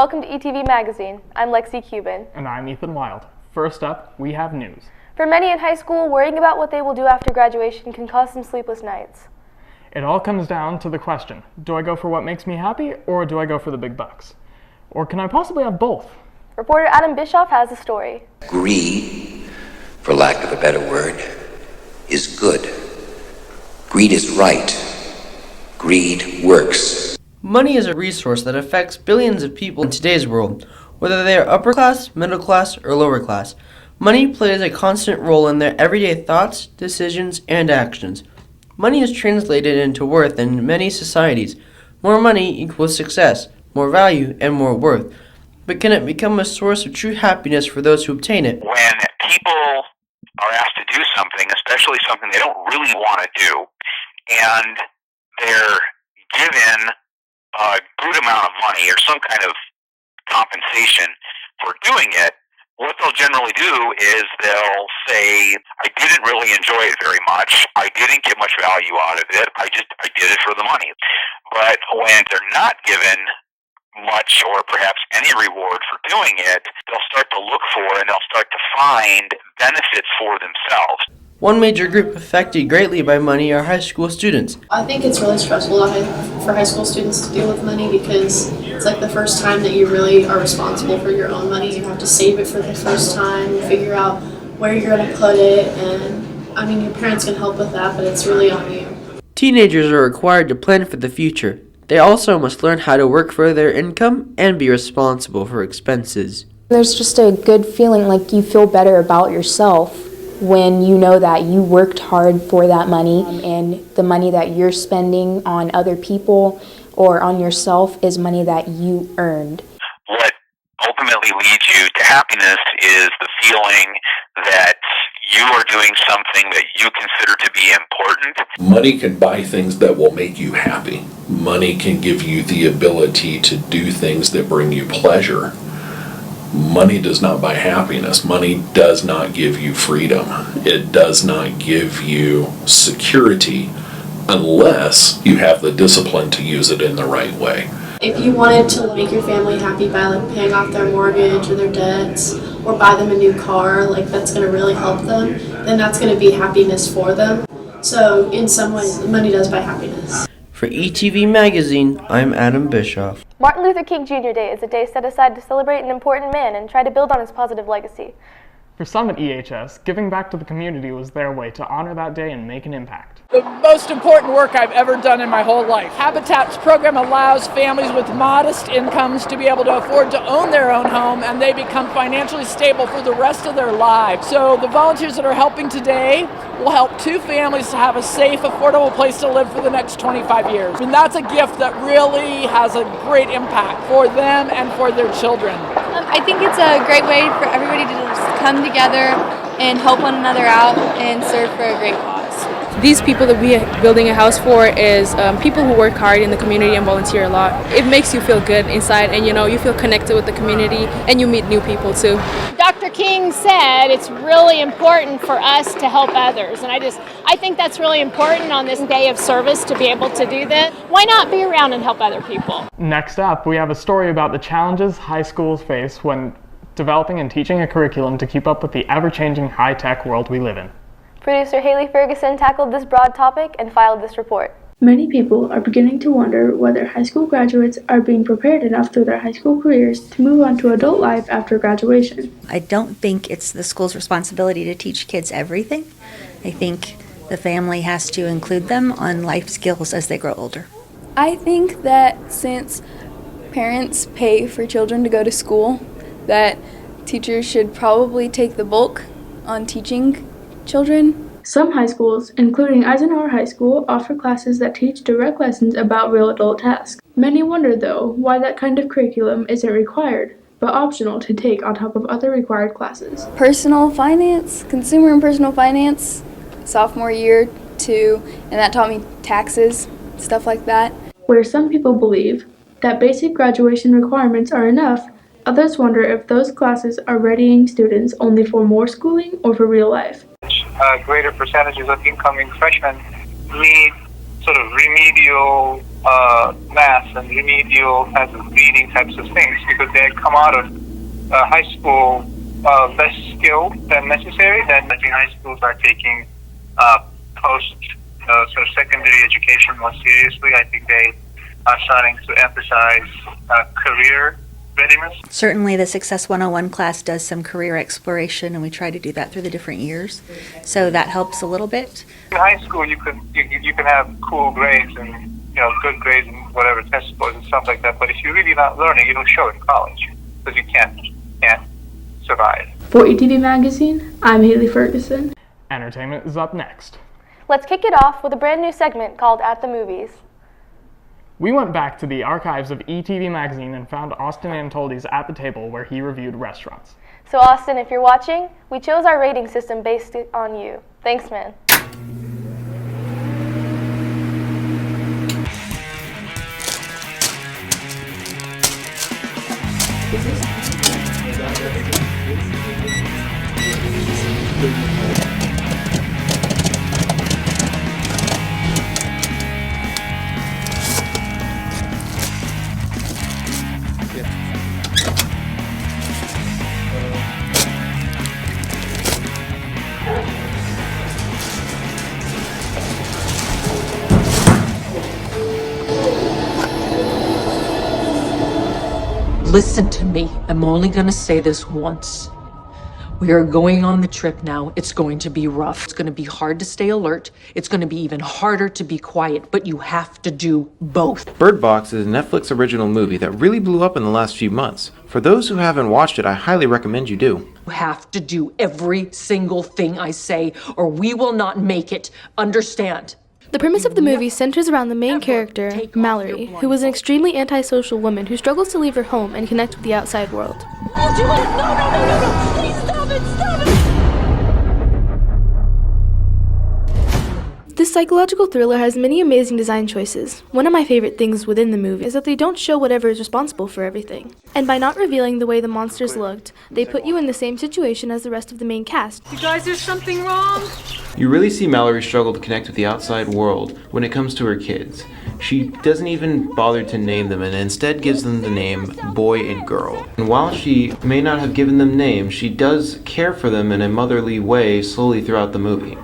Welcome to ETV Magazine. I'm Lexi Cuban. And I'm Ethan Wild. First up, we have news. For many in high school, worrying about what they will do after graduation can cause some sleepless nights. It all comes down to the question, do I go for what makes me happy, or do I go for the big bucks? Or can I possibly have both? Reporter Adam Bischoff has the story. Greed, for lack of a better word, is good. Greed is right. Greed works. Money is a resource that affects billions of people in today's world, whether they are upper class, middle class, or lower class. Money plays a constant role in their everyday thoughts, decisions, and actions. Money is translated into worth in many societies. More money equals success, more value, and more worth. But can it become a source of true happiness for those who obtain it? When people are asked to do something, especially something they don't really want to do, and they're given a good amount of money or some kind of compensation for doing it, what they'll generally do is they'll say, I didn't really enjoy it very much. I didn't get much value out of it. I did it for the money. But when they're not given much or perhaps any reward for doing it, they'll start to look for and they'll start to find benefits for themselves. One major group affected greatly by money are high school students. I think it's really stressful for high school students to deal with money because it's like the first time that you really are responsible for your own money. You have to save it for the first time, figure out where you're going to put it, and I mean, your parents can help with that, but it's really on you. Teenagers are required to plan for the future. They also must learn how to work for their income and be responsible for expenses. There's just a good feeling, like you feel better about yourself when you know that you worked hard for that money, and the money that you're spending on other people or on yourself is money that you earned. What ultimately leads you to happiness is the feeling that you are doing something that you consider to be important. Money can buy things that will make you happy. Money can give you the ability to do things that bring you pleasure. Money does not buy happiness. Money does not give you freedom. It does not give you security unless you have the discipline to use it in the right way. If you wanted to make your family happy by like paying off their mortgage or their debts or buy them a new car, like that's going to really help them, then that's going to be happiness for them. So in some ways, money does buy happiness. For ETV Magazine, I'm Adam Bischoff. Martin Luther King Jr. Day is a day set aside to celebrate an important man and try to build on his positive legacy. For some at EHS, giving back to the community was their way to honor that day and make an impact. The most important work I've ever done in my whole life. Habitat's program allows families with modest incomes to be able to afford to own their own home, and they become financially stable for the rest of their lives. So the volunteers that are helping today will help 2 families to have a safe, affordable place to live for the next 25 years. And that's a gift that really has a great impact for them and for their children. I think it's a great way for everybody to just come together and help one another out and serve for a great cause. These people that we are building a house for is people who work hard in the community and volunteer a lot. It makes you feel good inside, and you feel connected with the community and you meet new people too. Dr. King said it's really important for us to help others, and I think that's really important on this day of service to be able to do that. Why not be around and help other people? Next up, we have a story about the challenges high schools face when developing and teaching a curriculum to keep up with the ever-changing high-tech world we live in. Producer Haley Ferguson tackled this broad topic and filed this report. Many people are beginning to wonder whether high school graduates are being prepared enough through their high school careers to move on to adult life after graduation. I don't think it's the school's responsibility to teach kids everything. I think the family has to include them on life skills as they grow older. I think that since parents pay for children to go to school, that teachers should probably take the bulk on teaching children. Some high schools, including Eisenhower High School, offer classes that teach direct lessons about real adult tasks. Many wonder, though, why that kind of curriculum isn't required, but optional to take on top of other required classes. Personal finance, consumer and personal finance, sophomore year too, and that taught me taxes, stuff like that. Where some people believe that basic graduation requirements are enough, others wonder if those classes are readying students only for more schooling or for real life. Greater percentages of incoming freshmen need sort of remedial math and remedial types of reading types of things because they come out of high school less skilled than necessary. Then I think high schools are taking post sort of secondary education more seriously. I think they are starting to emphasize career readiness. Certainly the Success 101 class does some career exploration, and we try to do that through the different years. So that helps a little bit. In high school, you can have cool grades and good grades and whatever test scores and stuff like that. But if you're really not learning, you don't show it in college because you can't survive. For ETV Magazine, I'm Haley Ferguson. Entertainment is up next. Let's kick it off with a brand new segment called At the Movies. We went back to the archives of ETV Magazine and found Austin Antoldi's at the table where he reviewed restaurants. So Austin, if you're watching, we chose our rating system based on you. Thanks, man. Listen to me. I'm only gonna say this once. We are going on the trip now. It's going to be rough. It's gonna be hard to stay alert. It's gonna be even harder to be quiet, but you have to do both. Bird Box is a Netflix original movie that really blew up in the last few months. For those who haven't watched it, I highly recommend you do. You have to do every single thing I say, or we will not make it. Understand? The premise of the movie centers around the main character, Mallory, who is an extremely antisocial woman who struggles to leave her home and connect with the outside world. I'll do it! No! Please stop it! Stop it! This psychological thriller has many amazing design choices. One of my favorite things within the movie is that they don't show whatever is responsible for everything. And by not revealing the way the monsters looked, they put you in the same situation as the rest of the main cast. You guys, there's something wrong! You really see Mallory struggle to connect with the outside world when it comes to her kids. She doesn't even bother to name them and instead gives them the name boy and girl. And while she may not have given them names, she does care for them in a motherly way slowly throughout the movie.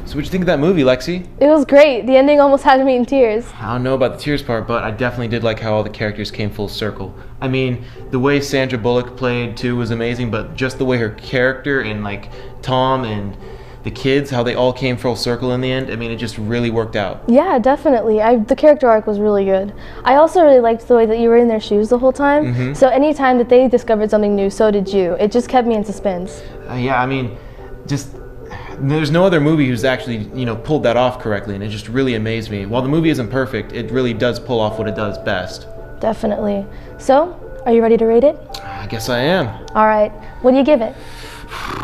So what'd you think of that movie, Lexi? It was great. The ending almost had me in tears. I don't know about the tears part, but I definitely did like how all the characters came full circle. I mean, the way Sandra Bullock played too was amazing, but just the way her character and like Tom and the kids, how they all came full circle in the end, I mean, it just really worked out. Yeah, definitely. The character arc was really good. I also really liked the way that you were in their shoes the whole time. Mm-hmm. So anytime that they discovered something new, so did you. It just kept me in suspense. Yeah, I mean, just there's no other movie who's actually, pulled that off correctly, and it just really amazed me. While the movie isn't perfect, it really does pull off what it does best. Definitely. So, are you ready to rate it? I guess I am. All right. What do you give it?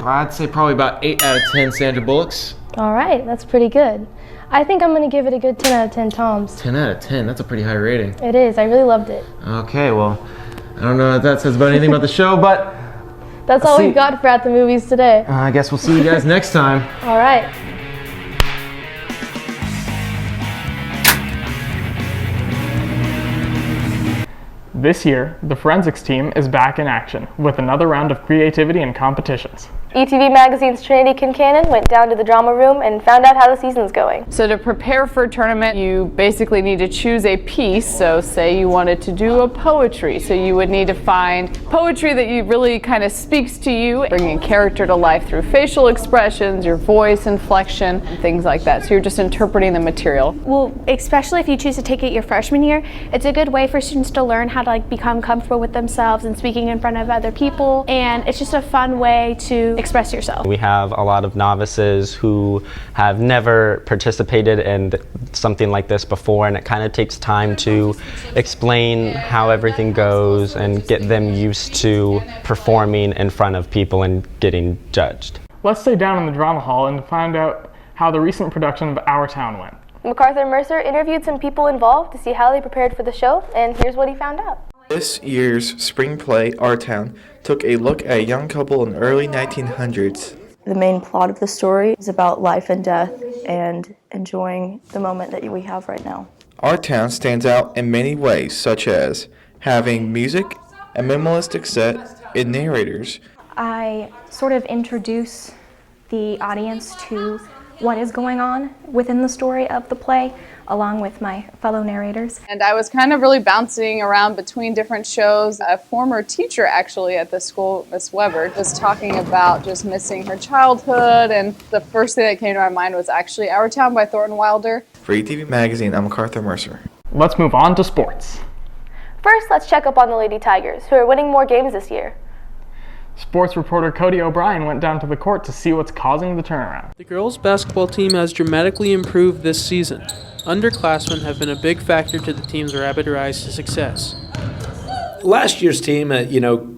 I'd say probably about 8 out of 10 Sandra Bullocks. All right. That's pretty good. I think I'm going to give it a good 10 out of 10 Toms. 10 out of 10? That's a pretty high rating. It is. I really loved it. Okay, well, I don't know what that says about anything about the show, but that's all we've got for At the Movies today. I guess we'll see you guys next time. All right. This year, the forensics team is back in action with another round of creativity and competitions. ETV Magazine's Trinity Kincannon went down to the drama room and found out how the season's going. So to prepare for a tournament, you basically need to choose a piece. So say you wanted to do a poetry. So you would need to find poetry that you really kind of speaks to you, bringing character to life through facial expressions, your voice, inflection, things like that. So you're just interpreting the material. Well, especially if you choose to take it your freshman year, it's a good way for students to learn how to become comfortable with themselves and speaking in front of other people. And it's just a fun way to express yourself. We have a lot of novices who have never participated in something like this before, and it kind of takes time to explain how everything goes and get them used to performing in front of people and getting judged. Let's stay down in the drama hall and find out how the recent production of Our Town went. MacArthur Mercer interviewed some people involved to see how they prepared for the show, and here's what he found out. This year's spring play, Our Town, took a look at a young couple in the early 1900s. The main plot of the story is about life and death and enjoying the moment that we have right now. Our town stands out in many ways, such as having music, a minimalistic set, and narrators. I sort of introduce the audience to what is going on within the story of the play, along with my fellow narrators. And I was kind of really bouncing around between different shows. A former teacher actually at the school, Miss Weber, was talking about just missing her childhood, and the first thing that came to my mind was actually Our Town by Thornton Wilder. For ETV Magazine, I'm MacArthur Mercer. Let's move on to sports. First, let's check up on the Lady Tigers, who are winning more games this year. Sports reporter Cody O'Brien went down to the court to see what's causing the turnaround. The girls' basketball team has dramatically improved this season. Underclassmen have been a big factor to the team's rapid rise to success. Last year's team,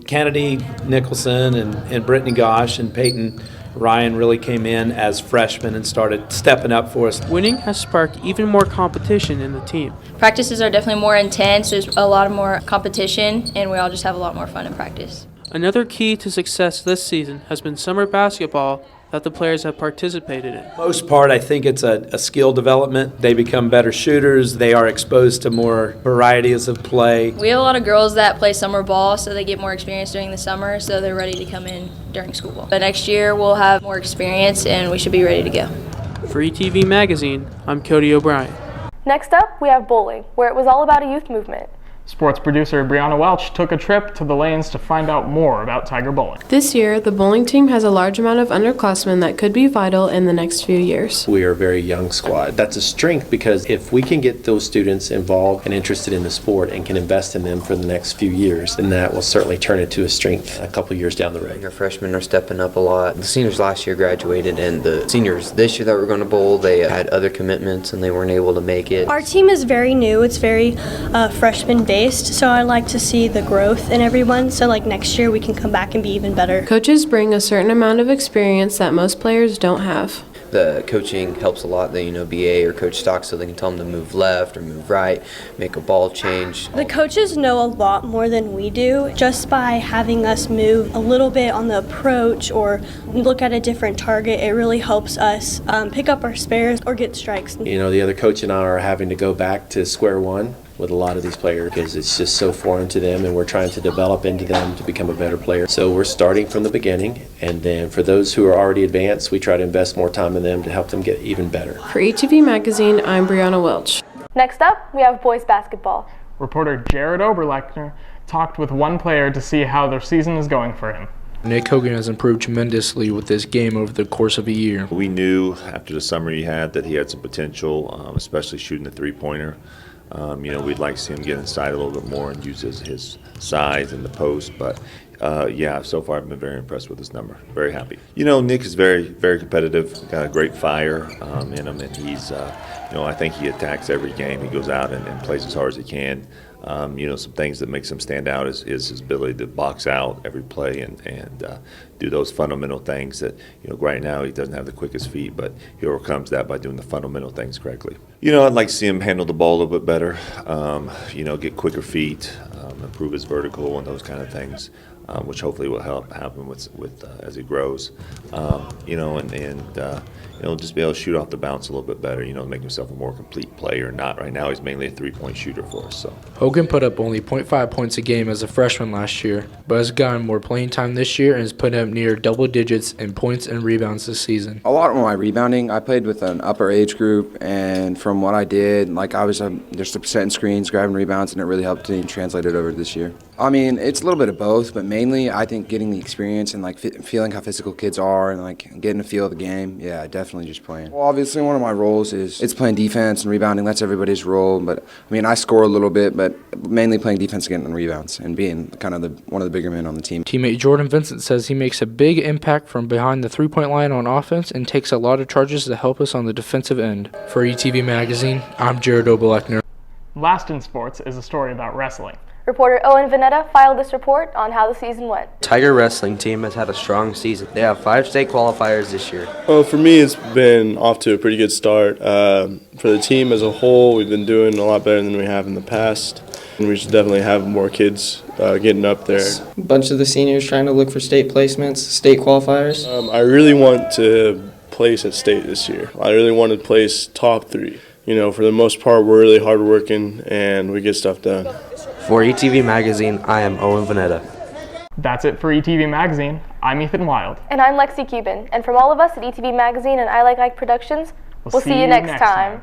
Kennedy, Nicholson, and Brittany Gosh and Peyton Ryan really came in as freshmen and started stepping up for us. Winning has sparked even more competition in the team. Practices are definitely more intense. There's a lot more competition, and we all just have a lot more fun in practice. Another key to success this season has been summer basketball that the players have participated in. Most part, I think it's a skill development. They become better shooters. They are exposed to more varieties of play. We have a lot of girls that play summer ball, so they get more experience during the summer, so they're ready to come in during school ball. But next year, we'll have more experience, and we should be ready to go. For ETV Magazine, I'm Cody O'Brien. Next up, we have bowling, where it was all about a youth movement. Sports producer Brianna Welch took a trip to the lanes to find out more about Tiger bowling. This year, the bowling team has a large amount of underclassmen that could be vital in the next few years. We are a very young squad. That's a strength because if we can get those students involved and interested in the sport and can invest in them for the next few years, then that will certainly turn into a strength a couple years down the road. Our freshmen are stepping up a lot. The seniors last year graduated, and the seniors this year that were going to bowl, they had other commitments and they weren't able to make it. Our team is very new. It's very freshman based, so I like to see the growth in everyone, so like next year we can come back and be even better. Coaches bring a certain amount of experience that most players don't have. The coaching helps a lot. They, BA or Coach Stock, so they can tell them to move left or move right, make a ball change. The coaches know a lot more than we do. Just by having us move a little bit on the approach or look at a different target, it really helps us pick up our spares or get strikes. The other coach and I are having to go back to square one with a lot of these players because it's just so foreign to them, and we're trying to develop into them to become a better player. So we're starting from the beginning, and then for those who are already advanced, we try to invest more time in them to help them get even better. For ETV Magazine, I'm Brianna Welch. Next up, we have boys basketball. Reporter Jared Oberlechner talked with one player to see how their season is going for him. Nick Hogan has improved tremendously with this game over the course of a year. We knew after the summer he had that he had some potential, especially shooting the three-pointer. We'd like to see him get inside a little bit more and use his size in the post, but so far I've been very impressed with his number. Very happy. Nick is very, very competitive, got a great fire in him, and he's, I think he attacks every game. He goes out and plays as hard as he can. Some things that makes him stand out is his ability to box out every play and do those fundamental things that, right now he doesn't have the quickest feet, but he overcomes that by doing the fundamental things correctly. I'd like to see him handle the ball a little bit better, get quicker feet, improve his vertical and those kind of things, which hopefully will help happen with as he grows, just be able to shoot off the bounce a little bit better, make himself a more complete player. Not right now, he's mainly a three-point shooter for us. So Hogan put up only 0.5 points a game as a freshman last year, but has gotten more playing time this year and has put up near double digits in points and rebounds this season. A lot of my rebounding, I played with an upper age group, and from what I did, I was just setting screens, grabbing rebounds, and it really helped me translate it over this year. I mean, it's a little bit of both, but mainly I think getting the experience and feeling how physical kids are and getting a feel of the game. Yeah, definitely just playing. Well, obviously one of my roles is playing defense and rebounding. That's everybody's role, but I mean I score a little bit, but mainly playing defense, getting rebounds, and being kind of one of the bigger men on the team. Teammate Jordan Vincent says he makes a big impact from behind the three-point line on offense and takes a lot of charges to help us on the defensive end. For ETV Magazine, I'm Jared Oberlechner. Last in sports is a story about wrestling. Reporter Owen Vanetta filed this report on how the season went. Tiger wrestling team has had a strong season. They have 5 state qualifiers this year. Well, for me, it's been off to a pretty good start. For the team as a whole, we've been doing a lot better than we have in the past. And we should definitely have more kids getting up there. A bunch of the seniors trying to look for state placements, state qualifiers. I really want to place at state this year. I really want to place top 3. You know, for the most part, we're really hardworking and we get stuff done. For ETV Magazine, I am Owen Vanetta. That's it for ETV Magazine. I'm Ethan Wild. And I'm Lexi Cuban. And from all of us at ETV Magazine and I Like Ike Productions, we'll see you next time.